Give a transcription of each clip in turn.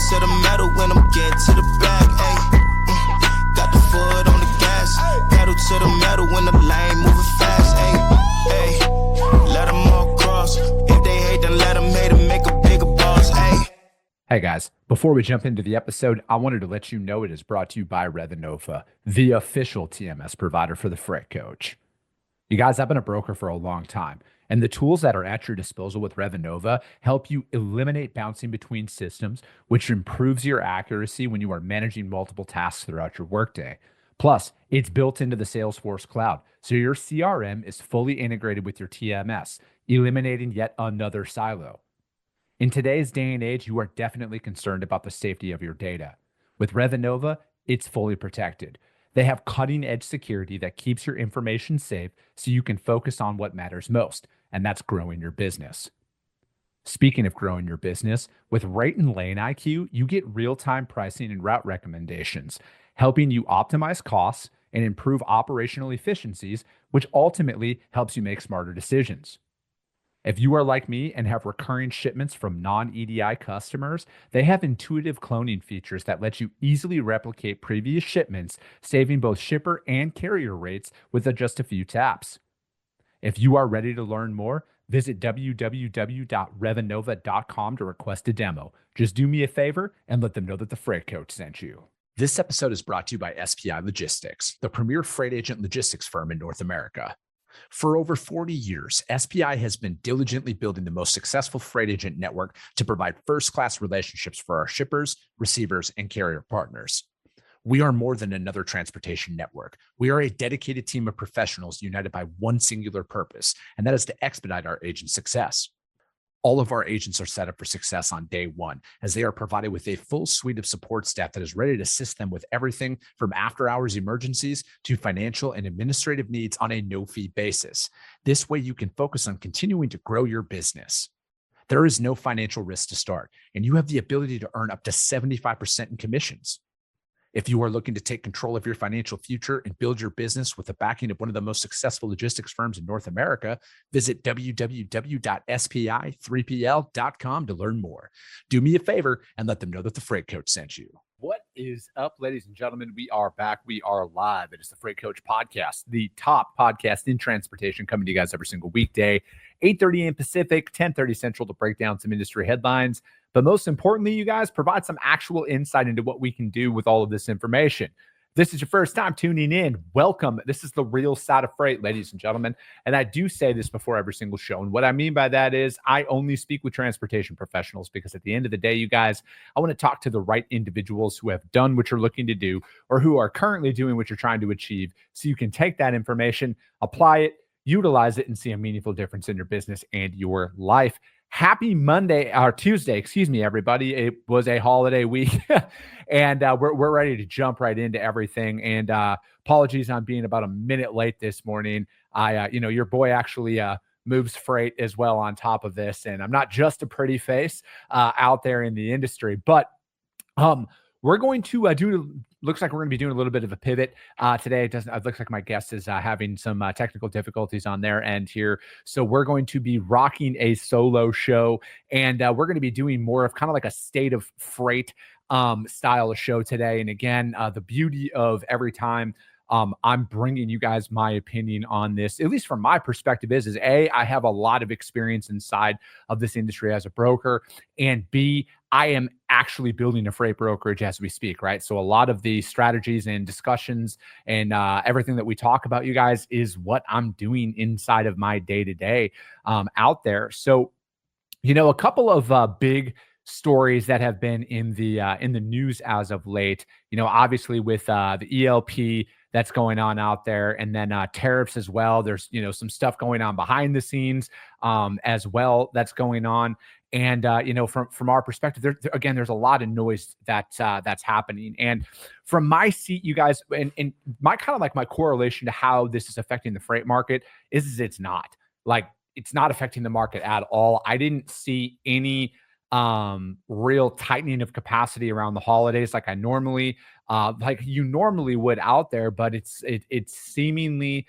to the metal when I'm getting to the bag, ayy. Got the foot on the gas, pedal to the metal when the lane moving fast, ayy, ayy. Let them all cross. If they hate, then let them hate and make a bigger boss, ayy. Hey guys, before we jump into the episode, I wanted to let you know it is brought to you by Revenova, the official TMS provider for the Freight Coach. You guys, I've been a broker for a long time, and the tools that are at your disposal with Revenova help you eliminate bouncing between systems, which improves your accuracy when you are managing multiple tasks throughout your workday. Plus, it's built into the Salesforce cloud, so your CRM is fully integrated with your TMS, eliminating yet another silo. In today's day and age, you are definitely concerned about the safety of your data. With Revenova, it's fully protected. They have cutting-edge security that keeps your information safe so you can focus on what matters most, and that's growing your business. Speaking of growing your business, with Rate and Lane IQ, you get real-time pricing and route recommendations, helping you optimize costs and improve operational efficiencies, which ultimately helps you make smarter decisions. If you are like me and have recurring shipments from non-EDI customers, they have intuitive cloning features that let you easily replicate previous shipments, saving both shipper and carrier rates with just a few taps. If you are ready to learn more, visit www.revenova.com to request a demo. Just do me a favor and let them know that the Freight Coach sent you. This episode is brought to you by SPI Logistics, the premier freight agent logistics firm in North America. For over 40 years, SPI has been diligently building the most successful freight agent network to provide first-class relationships for our shippers, receivers, and carrier partners. We are more than another transportation network. We are a dedicated team of professionals united by one singular purpose, and that is to expedite our agent success. All of our agents are set up for success on day one, as they are provided with a full suite of support staff that is ready to assist them with everything from after-hours emergencies to financial and administrative needs on a no-fee basis. This way, you can focus on continuing to grow your business. There is no financial risk to start, and you have the ability to earn up to 75% in commissions. If you are looking to take control of your financial future and build your business with the backing of one of the most successful logistics firms in North America, visit www.spi3pl.com to learn more. Do me a favor and let them know that the Freight Coach sent you. What is up, ladies and gentlemen? We are back. We are live. It is the Freight Coach Podcast, the top podcast in transportation, coming to you guys every single weekday, 8:30 a.m. Pacific, 10:30 Central, to break down some industry headlines. But most importantly, you guys, provide some actual insight into what we can do with all of this information. If this is your first time tuning in, welcome. This is the real side of freight, ladies and gentlemen. And I do say this before every single show. And what I mean by that is I only speak with transportation professionals, because at the end of the day, you guys, I want to talk to the right individuals who have done what you're looking to do or who are currently doing what you're trying to achieve, so you can take that information, apply it, utilize it, and see a meaningful difference in your business and your life. Happy Monday or Tuesday, excuse me, everybody. It was a holiday week, and we're ready to jump right into everything. And apologies on being about a minute late this morning. Your boy actually moves freight as well on top of this, and I'm not just a pretty face out there in the industry, but we're going to looks like we're going to be doing a little bit of a pivot today. It looks like my guest is having some technical difficulties on their end here. So we're going to be rocking a solo show, and we're going to be doing more of kind of like a state of freight style of show today. And again, the beauty of every time I'm bringing you guys my opinion on this, at least from my perspective, is A, I have a lot of experience inside of this industry as a broker, and B, I am actually building a freight brokerage as we speak, right? So a lot of the strategies and discussions and everything that we talk about, you guys, is what I'm doing inside of my day-to-day out there. So, a couple of big stories that have been in the news as of late, obviously with the ELP that's going on out there, and then tariffs as well. There's, some stuff going on behind the scenes as well that's going on. And, from our perspective, there's a lot of noise that's happening. And from my seat, you guys, and my kind of like my correlation to how this is affecting the freight market is it's not. Like, it's not affecting the market at all. I didn't see any real tightening of capacity around the holidays like I normally like you normally would out there, but it's seemingly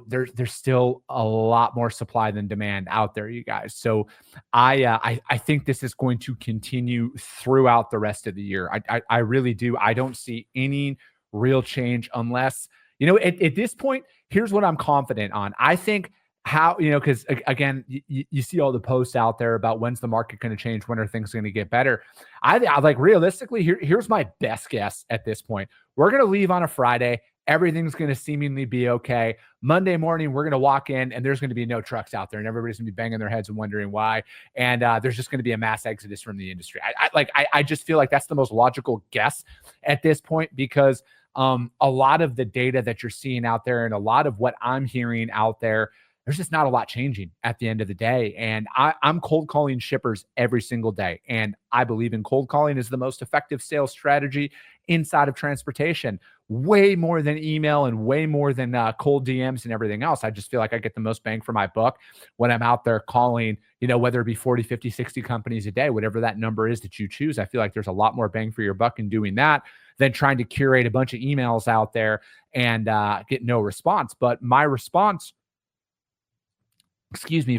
there's still a lot more supply than demand out there, you guys. So I think this is going to continue throughout the rest of the year. I really do. I don't see any real change unless, at this point, here's what I'm confident on. I think because again, you see all the posts out there about when's the market going to change, when are things going to get better. I like realistically, here's my best guess at this point. We're going to leave on a Friday. Everything's going to seemingly be okay. Monday morning, we're going to walk in and there's going to be no trucks out there and everybody's going to be banging their heads and wondering why. And there's just going to be a mass exodus from the industry. I just feel like that's the most logical guess at this point, because a lot of the data that you're seeing out there and a lot of what I'm hearing out there, there's just not a lot changing at the end of the day. And I'm cold calling shippers every single day. And I believe in cold calling is the most effective sales strategy inside of transportation, way more than email and way more than cold DMs and everything else. I just feel like I get the most bang for my buck when I'm out there calling, whether it be 40, 50, 60 companies a day, whatever that number is that you choose. I feel like there's a lot more bang for your buck in doing that than trying to curate a bunch of emails out there and get no response. But my response,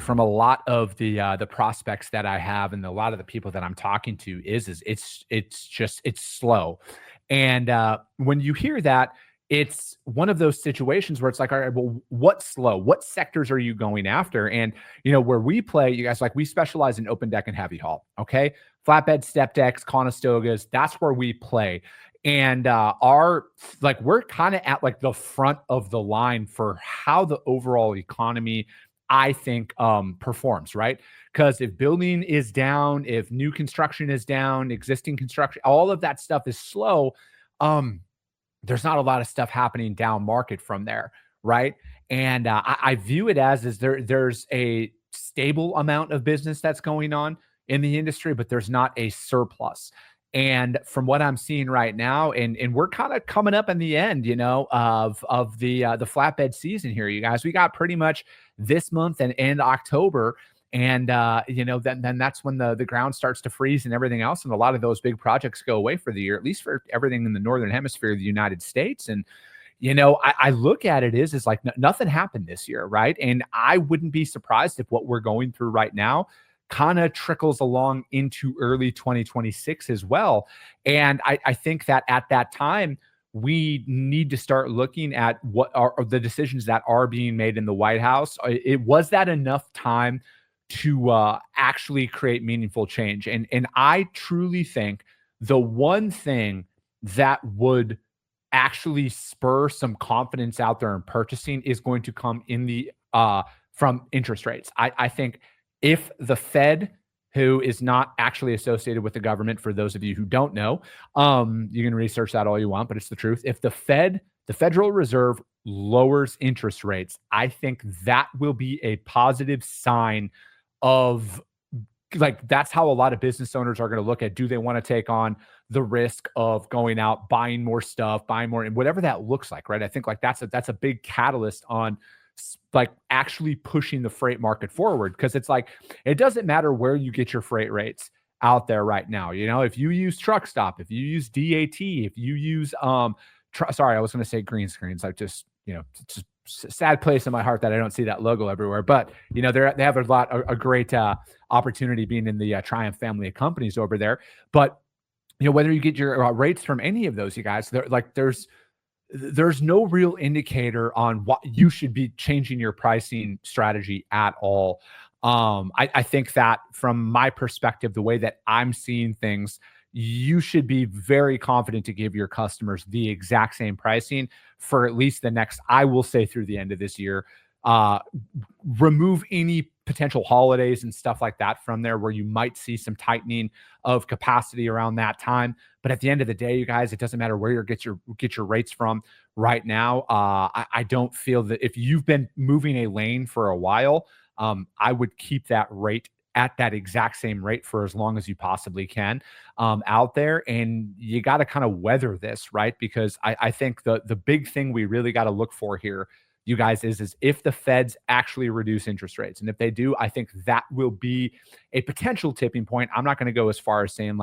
from a lot of the prospects that I have and a lot of the people that I'm talking to is it's slow. And when you hear that, it's one of those situations where it's like, all right, well, what's slow? What sectors are you going after? And, where we play, you guys, we specialize in open deck and heavy haul. Okay. Flatbed, step decks, Conestogas, that's where we play. And we're kind of at the front of the line for how the overall economy, I think, performs, right? Because if building is down, if new construction is down, existing construction, all of that stuff is slow, there's not a lot of stuff happening down market from there, right? And I view it as there's a stable amount of business that's going on in the industry, but there's not a surplus. And from what I'm seeing right now, and we're kind of coming up in the end, of the flatbed season here, you guys. We got pretty much this month and October, and then that's when the ground starts to freeze and everything else, and a lot of those big projects go away for the year, at least for everything in the northern hemisphere of the United States. And I look at it is like nothing happened this year, right? And I wouldn't be surprised if what we're going through right now kind of trickles along into early 2026 as well. And I think that at that time, we need to start looking at what are the decisions that are being made in the White House. Was that enough time to actually create meaningful change? And I truly think the one thing that would actually spur some confidence out there in purchasing is going to come in from interest rates. I think if the Fed, who is not actually associated with the government, for those of you who don't know, you can research that all you want, but it's the truth. If the Federal Reserve lowers interest rates, I think that will be a positive sign of that's how a lot of business owners are going to look at, do they want to take on the risk of going out, buying more stuff, buying more, and whatever that looks like, right? I think that's a big catalyst on actually pushing the freight market forward, because it's it doesn't matter where you get your freight rates out there right now. If you use Truck Stop, if you use DAT, if you use sorry, I was going to say green screens. It's just a sad place in my heart that I don't see that logo everywhere. But they have a great opportunity being in the Triumph family of companies over there. But whether you get your rates from any of those, you guys, there's no real indicator on what you should be changing your pricing strategy at all. I think that from my perspective, the way that I'm seeing things, you should be very confident to give your customers the exact same pricing for at least the next, I will say, through the end of this year. Remove any potential holidays and stuff like that from there, where you might see some tightening of capacity around that time. But at the end of the day, you guys, it doesn't matter where you get your rates from right now. I don't feel that if you've been moving a lane for a while, I would keep that rate at that exact same rate for as long as you possibly can out there. And you got to kind of weather this, right? Because I think the big thing we really got to look for here, you guys, is if the Feds actually reduce interest rates. And if they do, I think that will be a potential tipping point. I'm not going to go as far as saying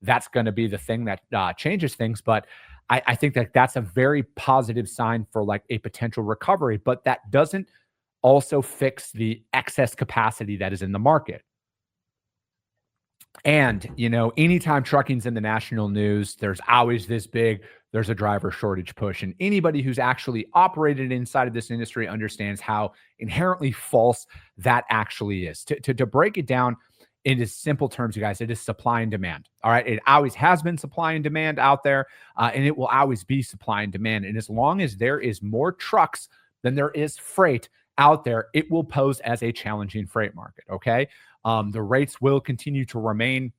that's going to be the thing that changes things, but I think that that's a very positive sign for like a potential recovery, but that doesn't also fix the excess capacity that is in the market. And, anytime trucking's in the national news, there's always there's a driver shortage push. And anybody who's actually operated inside of this industry understands how inherently false that actually is. To break it down into simple terms, you guys, it is supply and demand. All right. It always has been supply and demand out there, and it will always be supply and demand. And as long as there is more trucks than there is freight out there, it will pose as a challenging freight market. Okay. The rates will continue to remain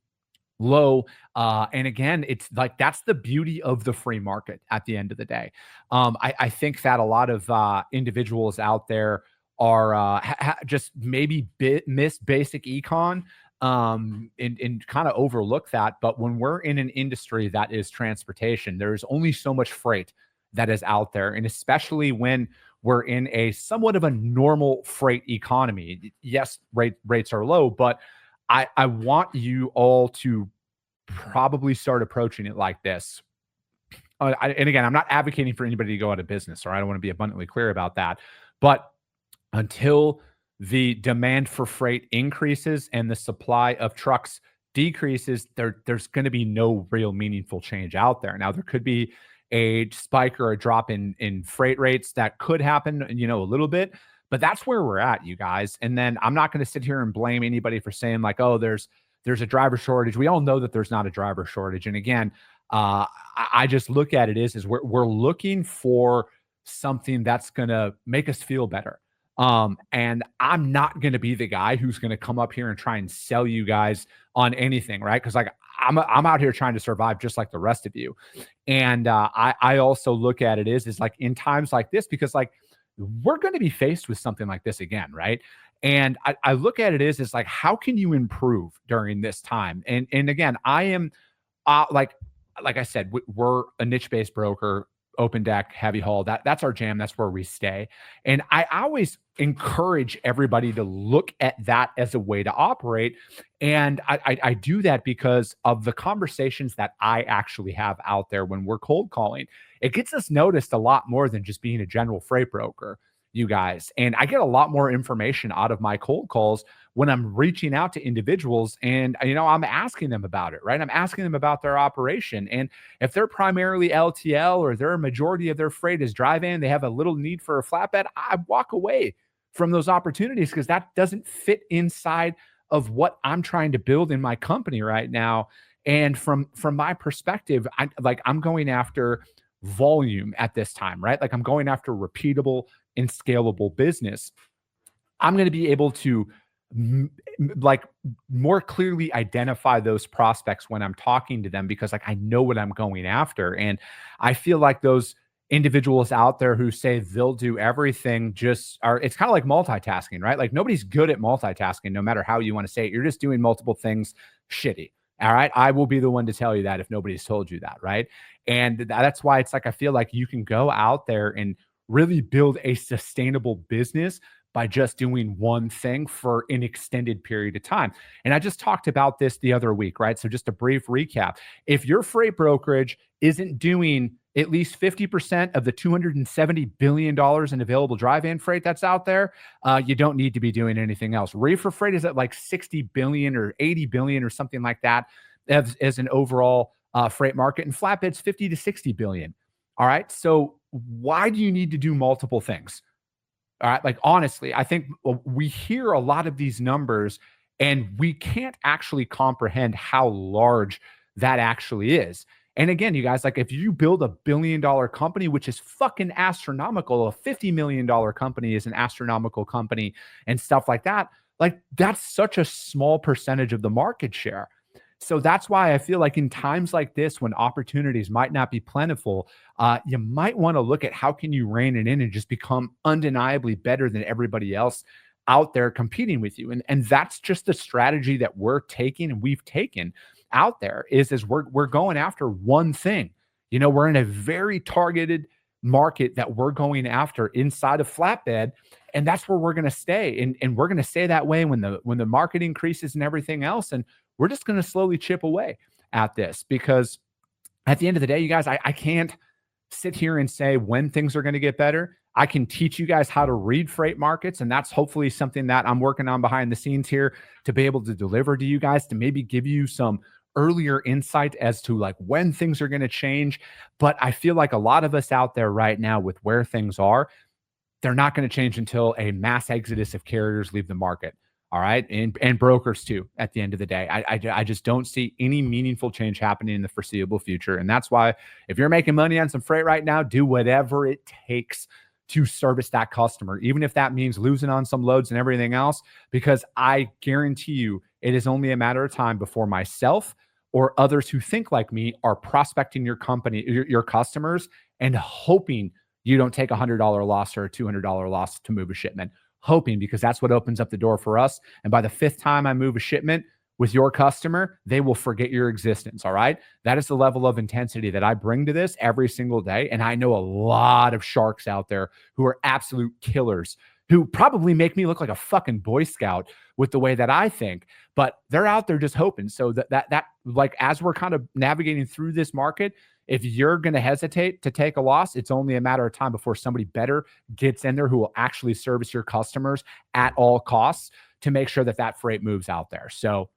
low. And again, it's like that's the beauty of the free market at the end of the day. I think that a lot of individuals out there are just maybe miss basic econ and kind of overlook that. But when we're in an industry that is transportation, there's only so much freight that is out there. And especially when we're in a somewhat of a normal freight economy. Yes, rates are low, but I want you all to probably start approaching it like this. And again, I'm not advocating for anybody to go out of business, or I don't want to be abundantly clear about that. But until the demand for freight increases and the supply of trucks decreases, there's going to be no real meaningful change out there. Now, there could be a spike or a drop in freight rates that could happen, a little bit, but that's where we're at, you guys. And then I'm not going to sit here and blame anybody for saying like, oh, there's a driver shortage. We all know that there's not a driver shortage. And again, I just look at it is we're looking for something that's going to make us feel better. And I'm not going to be the guy who's going to come up here and try and sell you guys on anything, right? Because like I'm out here trying to survive just like the rest of you. And I also look at it is like in times like this, because like we're going to be faced with something like this again, right? And I look at it is like, how can you improve during this time? And again, I am like I said, we're a niche-based broker, open deck, heavy haul. That's our jam. That's where we stay. And I always encourage everybody to look at that as a way to operate. And I do that because of the conversations that I actually have out there when we're cold calling. It gets us noticed a lot more than just being a general freight broker, you guys. And I get a lot more information out of my cold calls when I'm reaching out to individuals and, I'm asking them about it, right? I'm asking them about their operation. And if they're primarily LTL or their majority of their freight is dry van, they have a little need for a flatbed, I walk away from those opportunities because that doesn't fit inside of what I'm trying to build in my company right now. And from my perspective, I'm going after volume at this time, right? Like I'm going after repeatable and scalable business. I'm going to be able to more clearly identify those prospects when I'm talking to them because like I know what I'm going after. And I feel like those individuals out there who say they'll do everything it's kind of like multitasking, right? Like nobody's good at multitasking, no matter how you want to say it. You're just doing multiple things shitty. All right. I will be the one to tell you that if nobody's told you that. Right. And that's why it's like, I feel like you can go out there and really build a sustainable business by just doing one thing for an extended period of time. And I just talked about this the other week, right? So just a brief recap. If your freight brokerage isn't doing at least 50% of the $270 billion in available dry van freight that's out there, you don't need to be doing anything else. Reefer freight is at like 60 billion or 80 billion or something like that as an overall freight market, and flatbeds 50 to 60 billion. All right. So why do you need to do multiple things? All right. Like, honestly, I think we hear a lot of these numbers and we can't actually comprehend how large that actually is. And again, you guys, like if you build $1 billion company, which is fucking astronomical, a $50 million company is an astronomical company and stuff like that. Like that's such a small percentage of the market share. So that's why I feel like in times like this, when opportunities might not be plentiful, you might want to look at how can you rein it in and just become undeniably better than everybody else out there competing with you. And that's just the strategy that we're taking and we've taken out there is we're going after one thing. We're in a very targeted market that we're going after inside of flatbed, and that's where we're going to stay. And we're going to stay that way when the market increases and everything else. And we're just going to slowly chip away at this because at the end of the day, you guys, I can't sit here and say when things are going to get better. I can teach you guys how to read freight markets, and that's hopefully something that I'm working on behind the scenes here to be able to deliver to you guys, to maybe give you some earlier insight as to like when things are going to change. But I feel like a lot of us out there right now with where things are, they're not going to change until a mass exodus of carriers leave the market. All right. And brokers too, at the end of the day. I just don't see any meaningful change happening in the foreseeable future. And that's why if you're making money on some freight right now, do whatever it takes to service that customer, even if that means losing on some loads and everything else, because I guarantee you it is only a matter of time before myself or others who think like me are prospecting your company, your customers, and hoping you don't take $100 loss or a $200 loss to move a shipment, hoping, because that's what opens up the door for us. And by the fifth time I move a shipment with your customer, they will forget your existence. All right. That is the level of intensity that I bring to this every single day. And I know a lot of sharks out there who are absolute killers, who probably make me look like a fucking Boy Scout with the way that I think, but they're out there just hoping. So that like, as we're kind of navigating through this market, if you're going to hesitate to take a loss, it's only a matter of time before somebody better gets in there who will actually service your customers at all costs to make sure that that freight moves out there. So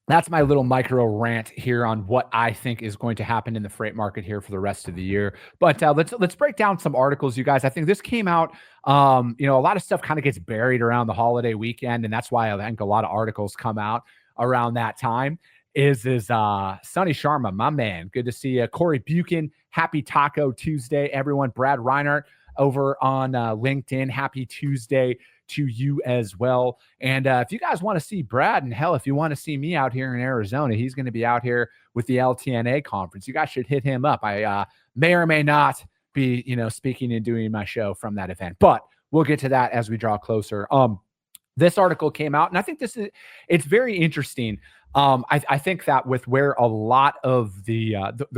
that's my little micro rant here on what I think is going to happen in the freight market here for the rest of the year. But let's break down some articles, you guys. I think this came out. A lot of stuff kind of gets buried around the holiday weekend, and that's why I think a lot of articles come out around that time. Is Sonny Sharma, my man. Good to see you. Corey Buchan, happy Taco Tuesday, everyone. Brad Reinhardt over on LinkedIn, happy Tuesday to you as well. And if you guys want to see Brad, and hell, if you want to see me out here in Arizona, he's going to be out here with the LTNA conference. You guys should hit him up. I may or may not be, speaking and doing my show from that event, but we'll get to that as we draw closer. This article came out, and I think it's very interesting. I think that with where a lot of the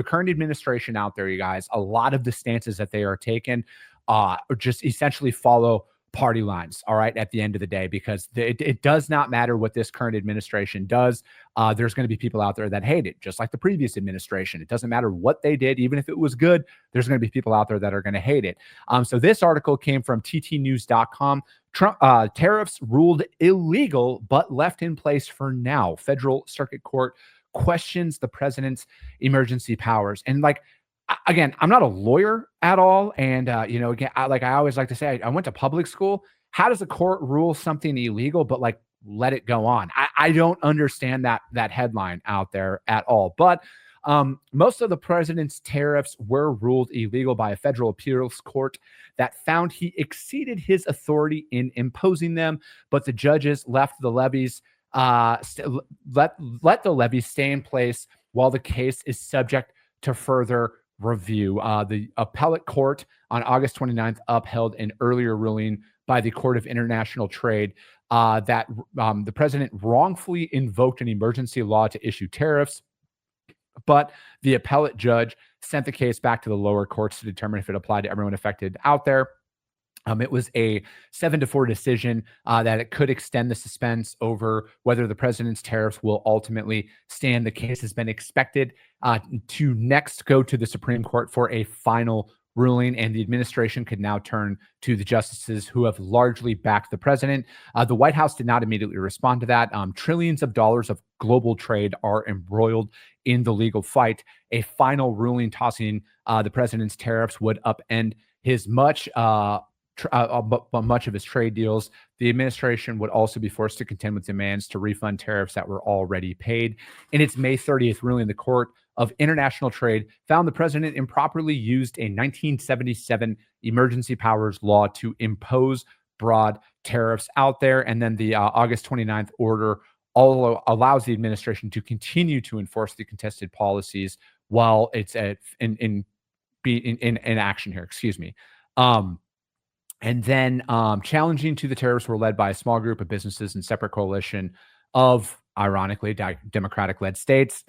current administration out there, you guys, a lot of the stances that they are taking just essentially follow party lines, all right, at the end of the day, because it does not matter what this current administration does. There's going to be people out there that hate it, just like the previous administration. It doesn't matter what they did, even if it was good, there's going to be people out there that are going to hate it. So this article came from ttnews.com. Trump tariffs ruled illegal, but left in place for now. Federal Circuit Court questions the president's emergency powers. And again, I'm not a lawyer at all. And, again, I always like to say, I went to public school. How does a court rule something illegal, but let it go on? I don't understand that headline out there at all. But most of the president's tariffs were ruled illegal by a federal appeals court that found he exceeded his authority in imposing them. But the judges left the levies, let the levies stay in place while the case is subject to further review. The appellate court on August 29th upheld an earlier ruling by the Court of International Trade that the president wrongfully invoked an emergency law to issue tariffs, but the appellate judge sent the case back to the lower courts to determine if it applied to everyone affected out there. It was a 7-4 decision that it could extend the suspense over whether the president's tariffs will ultimately stand. The case has been expected to next go to the Supreme Court for a final ruling, and the administration could now turn to the justices who have largely backed the president. The White House did not immediately respond to that. Trillions of dollars of global trade are embroiled in the legal fight. A final ruling tossing the president's tariffs would upend his much of his trade deals. The administration would also be forced to contend with demands to refund tariffs that were already paid. In its May 30th ruling, the Court of International Trade found the president improperly used a 1977 emergency powers law to impose broad tariffs out there. And then the August 29th order allows the administration to continue to enforce the contested policies while it's in action here. Excuse me. And then challenging to the tariffs were led by a small group of businesses and separate coalition of, ironically, Democratic-led states.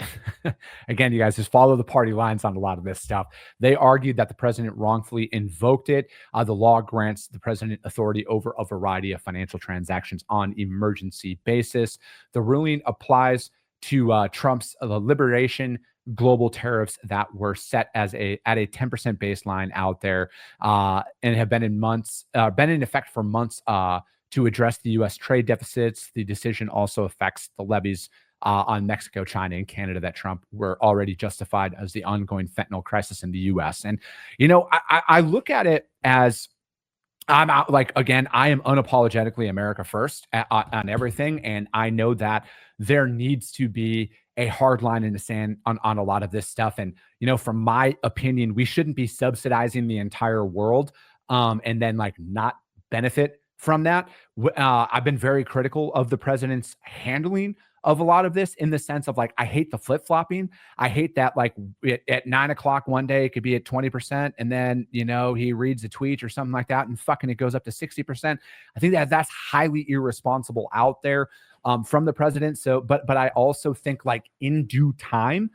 Again, you guys just follow the party lines on a lot of this stuff. They argued that the president wrongfully invoked it. The law grants the president authority over a variety of financial transactions on emergency basis. The ruling applies to Trump's liberation global tariffs that were set at a 10% baseline out there, and have been in effect for months to address the U.S. trade deficits. The decision also affects the levies on Mexico, China, and Canada that Trump were already justified as the ongoing fentanyl crisis in the U.S. And I look at it as, I'm out, like, again, I am unapologetically America first on everything. And I know that there needs to be a hard line in the sand on a lot of this stuff. And, from my opinion, we shouldn't be subsidizing the entire world and then like not benefit from that. I've been very critical of the president's handling of a lot of this, in the sense of, like, I hate the flip-flopping. I hate that, like, at 9 o'clock one day, it could be at 20%. And then, he reads a tweet or something like that and fucking it goes up to 60%. I think that's highly irresponsible out there from the president. So, but I also think, like, in due time,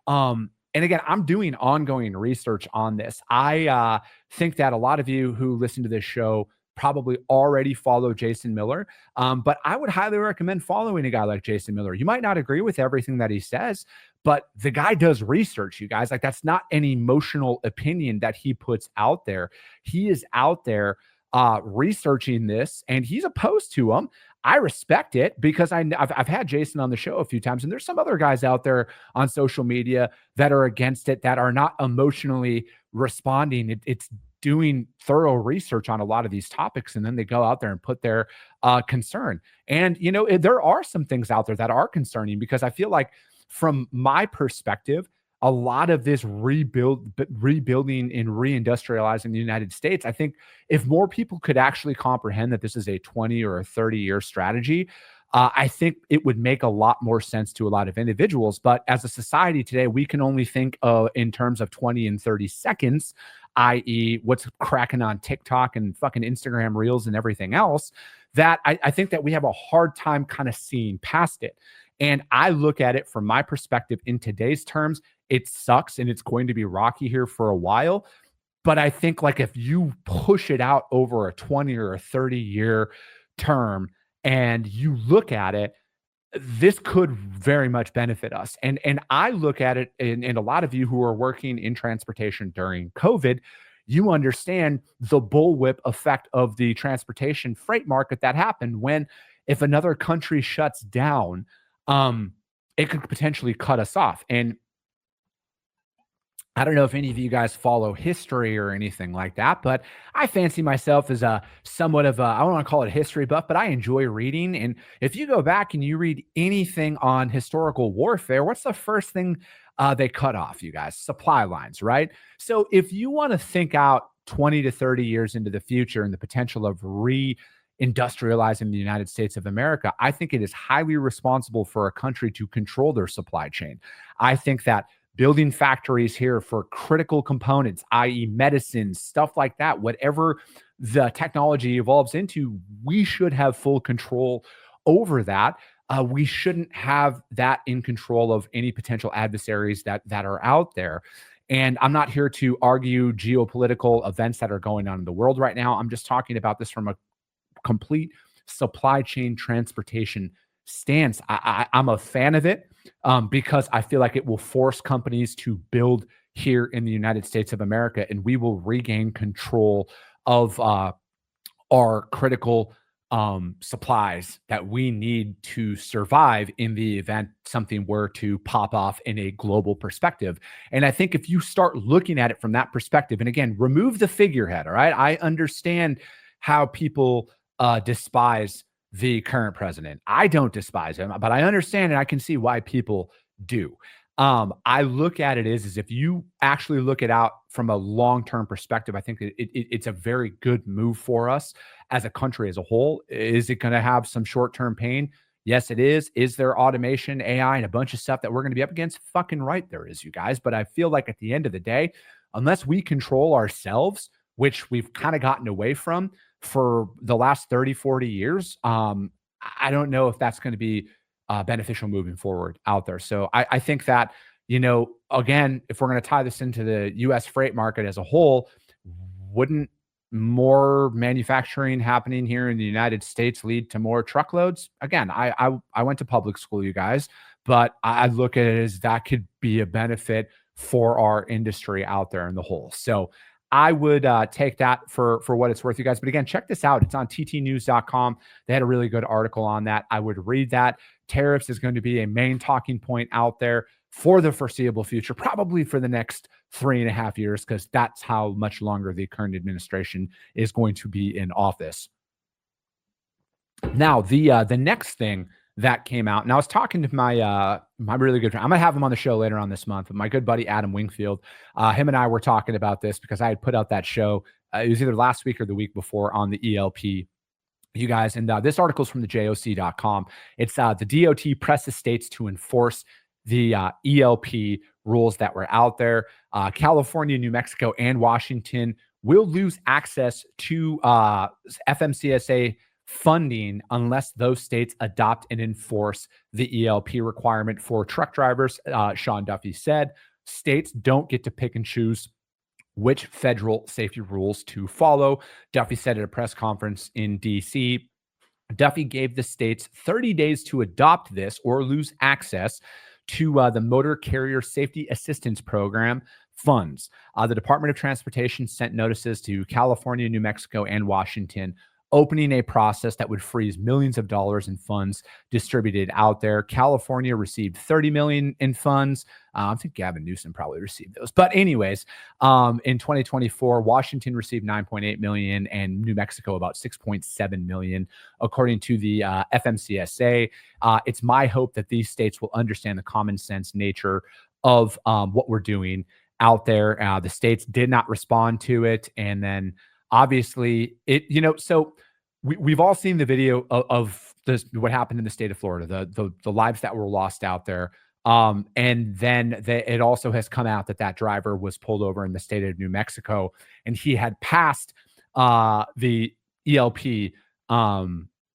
and again, I'm doing ongoing research on this. I think that a lot of you who listen to this show probably already follow Jason Miller. But I would highly recommend following a guy like Jason Miller. You might not agree with everything that he says, but the guy does research, you guys. Like, that's not an emotional opinion that he puts out there. He is out there researching this, and he's opposed to him. I respect it, because I've had Jason on the show a few times, and there's some other guys out there on social media that are against it, that are not emotionally responding. It's doing thorough research on a lot of these topics, and then they go out there and put their concern. And, there are some things out there that are concerning, because I feel like, from my perspective, a lot of this rebuilding and reindustrializing the United States, I think if more people could actually comprehend that this is a 20 or a 30-year strategy, I think it would make a lot more sense to a lot of individuals. But as a society today, we can only think in terms of 20 and 30 seconds, i.e. what's cracking on TikTok and fucking Instagram Reels and everything else, that I think that we have a hard time kind of seeing past it. And I look at it from my perspective in today's terms. It sucks, and it's going to be rocky here for a while. But I think, like, if you push it out over a 20 or a 30-year term and you look at it, this could very much benefit us. And I look at it, and a lot of you who are working in transportation during COVID, you understand the bullwhip effect of the transportation freight market that happened when, if another country shuts down, it could potentially cut us off. And I don't know if any of you guys follow history or anything like that, but I fancy myself as somewhat of I don't want to call it a history buff, but I enjoy reading. And if you go back and you read anything on historical warfare, what's the first thing they cut off, you guys? Supply lines, right? So if you want to think out 20 to 30 years into the future and the potential of reindustrializing the United States of America, I think it is highly responsible for a country to control their supply chain. I think that building factories here for critical components, i.e. medicines, stuff like that, whatever the technology evolves into, we should have full control over that. We shouldn't have that in control of any potential adversaries that are out there. And I'm not here to argue geopolitical events that are going on in the world right now. I'm just talking about this from a complete supply chain transportation stance. I'm a fan of it because I feel like it will force companies to build here in the United States of America, and we will regain control of our critical supplies that we need to survive in the event something were to pop off in a global perspective. And I think if you start looking at it from that perspective, and again, remove the figurehead, all right? I understand how people despise the current president. I don't despise him, but I understand and I can see why people do. I look at it as if you actually look it out from a long-term perspective, I think it's a very good move for us as a country as a whole. Is it going to have some short-term pain? Yes, it is. Is there automation, AI, and a bunch of stuff that we're going to be up against? Fucking right there is, you guys. But I feel like at the end of the day, unless we control ourselves, which we've kind of gotten away from for the last 30, 40 years, I don't know if that's going to be beneficial moving forward out there. So I think that, again, if we're going to tie this into the U.S. freight market as a whole, wouldn't more manufacturing happening here in the United States lead to more truckloads? Again, I went to public school, you guys, but I look at it as that could be a benefit for our industry out there in the whole. So I would take that for what it's worth, you guys. But again, check this out. It's on ttnews.com. They had a really good article on that. I would read that. Tariffs is going to be a main talking point out there for the foreseeable future, probably for the next 3.5 years, because that's how much longer the current administration is going to be in office. Now, the next thing that came out, and I was talking to my my really good friend. I'm gonna have him on the show later on this month, but my good buddy Adam Wingfield, him and I were talking about this because I had put out that show. It was either last week or the week before on the ELP, you guys. And this article is from the JOC.com. It's the DOT presses states to enforce the ELP rules that were out there. California, New Mexico, and Washington will lose access to FMCSA funding unless those states adopt and enforce the ELP requirement for truck drivers. Sean Duffy said states don't get to pick and choose which federal safety rules to follow. Duffy said at a press conference in DC, Duffy gave the states 30 days to adopt this or lose access to the Motor Carrier Safety Assistance Program funds. The Department of Transportation sent notices to California, New Mexico, and Washington, opening a process that would freeze millions of dollars in funds distributed out there. California received $30 million in funds. I think Gavin Newsom probably received those. But anyways, in 2024, Washington received $9.8 million and New Mexico about $6.7 million, according to the FMCSA. It's my hope that these states will understand the common sense nature of what we're doing out there. The states did not respond to it. And then obviously so we've all seen the video of this, what happened in the state of Florida, the lives that were lost out there. And then it also has come out that driver was pulled over in the state of New Mexico, and he had passed the ELP. He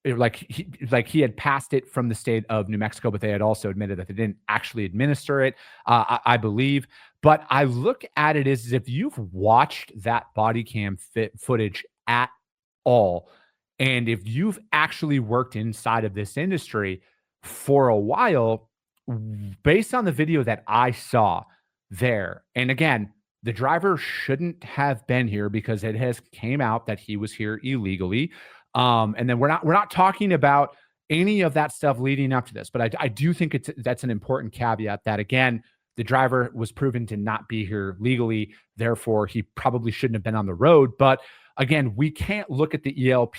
had passed it from the state of New Mexico, but they had also admitted that they didn't actually administer it, I believe. But I look at it as if you've watched that body cam footage at all, and if you've actually worked inside of this industry for a while, based on the video that I saw there, and again, the driver shouldn't have been here because it has came out that he was here illegally. And then we're not talking about any of that stuff leading up to this, but I do think that's an important caveat that, again, the driver was proven to not be here legally. Therefore, he probably shouldn't have been on the road. But again, we can't look at the ELP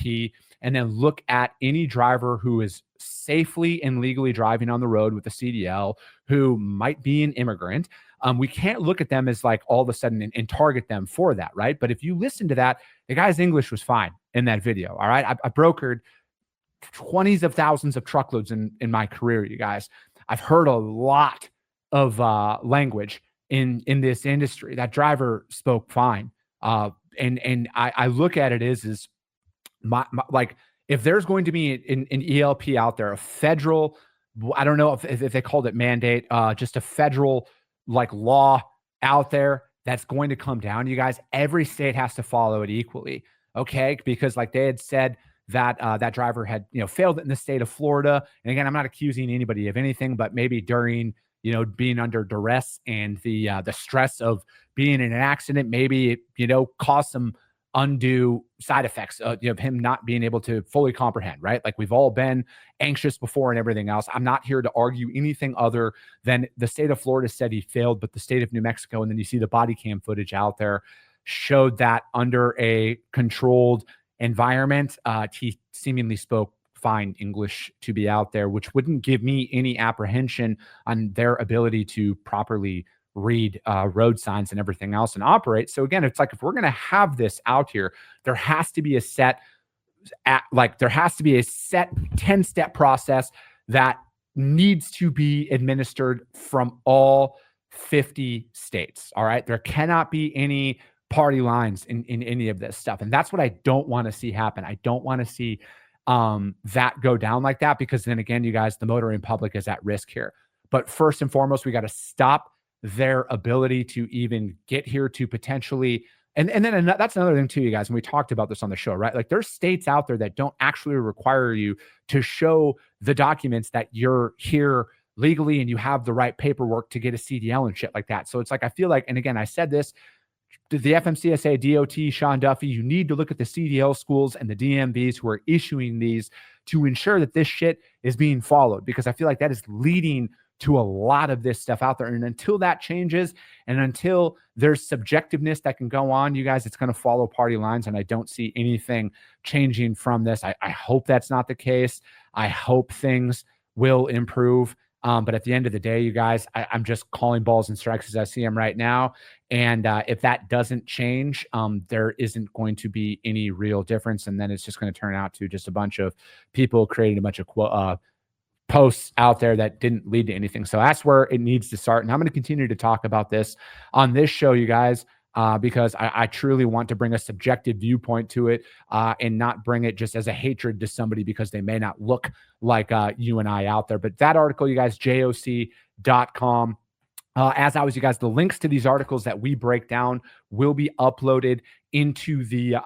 and then look at any driver who is safely and legally driving on the road with a CDL who might be an immigrant. We can't look at them as like all of a sudden and target them for that, right? But if you listen to that, the guy's English was fine in that video, all right? I brokered 20s of thousands of truckloads in my career, you guys. I've heard a lot of language in this industry. That driver spoke fine. And I look at it as my like, if there's going to be an ELP out there, a federal, I don't know if they called it mandate, just a federal like law out there that's going to come down, you guys, every state has to follow it equally. Okay. Because like they had said that that driver had, failed in the state of Florida. And again, I'm not accusing anybody of anything, but maybe during, being under duress and the stress of being in an accident, maybe it, caused some undue side effects of him not being able to fully comprehend, right? Like we've all been anxious before and everything else. I'm not here to argue anything other than the state of Florida said he failed, but the state of New Mexico, and then you see the body cam footage out there, showed that under a controlled environment, he seemingly spoke fine English to be out there, which wouldn't give me any apprehension on their ability to properly read road signs and everything else and operate. So again, it's like, if we're going to have this out here, there has to be a set 10-step process that needs to be administered from all 50 states. All right. There cannot be any party lines in any of this stuff. And that's what I don't want to see happen. I don't want to see that go down like that, because then again, you guys, the motoring public is at risk here. But first and foremost, we got to stop their ability to even get here to potentially, and then that's another thing too, you guys, and we talked about this on the show, right? Like there's states out there that don't actually require you to show the documents that you're here legally and you have the right paperwork to get a CDL and shit like that. So it's like, I feel like, and again, I said this, the FMCSA, DOT, Sean Duffy, you need to look at the CDL schools and the DMVs who are issuing these to ensure that this shit is being followed, because I feel like that is leading to a lot of this stuff out there. And until that changes and until there's subjectiveness that can go on, you guys, it's going to follow party lines. And I don't see anything changing from this. I hope that's not the case. I hope things will improve. But at the end of the day, you guys, I'm just calling balls and strikes as I see them right now. And if that doesn't change, there isn't going to be any real difference. And then it's just going to turn out to just a bunch of people creating a bunch of posts out there that didn't lead to anything. So that's where it needs to start. And I'm going to continue to talk about this on this show, you guys, because I truly want to bring a subjective viewpoint to it and not bring it just as a hatred to somebody because they may not look like you and I out there. But that article, you guys, joc.com. As always, you guys, the links to these articles that we break down will be uploaded into the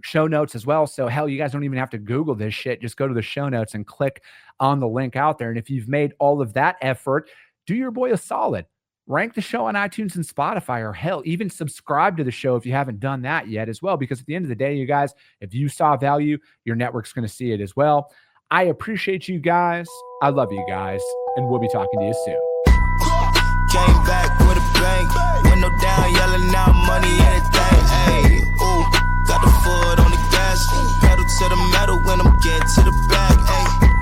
show notes as well. So hell, you guys don't even have to Google this shit. Just go to the show notes and click on the link out there. And if you've made all of that effort, do your boy a solid. Rank the show on iTunes and Spotify, or hell, even subscribe to the show if you haven't done that yet as well. Because at the end of the day, you guys, if you saw value, your network's going to see it as well. I appreciate you guys. I love you guys. And we'll be talking to you soon. Came back with a bang, window down, yelling out money, anything. Ayy, ooh, got the foot on the gas, pedal to the metal when I'm getting to the back. Ayy.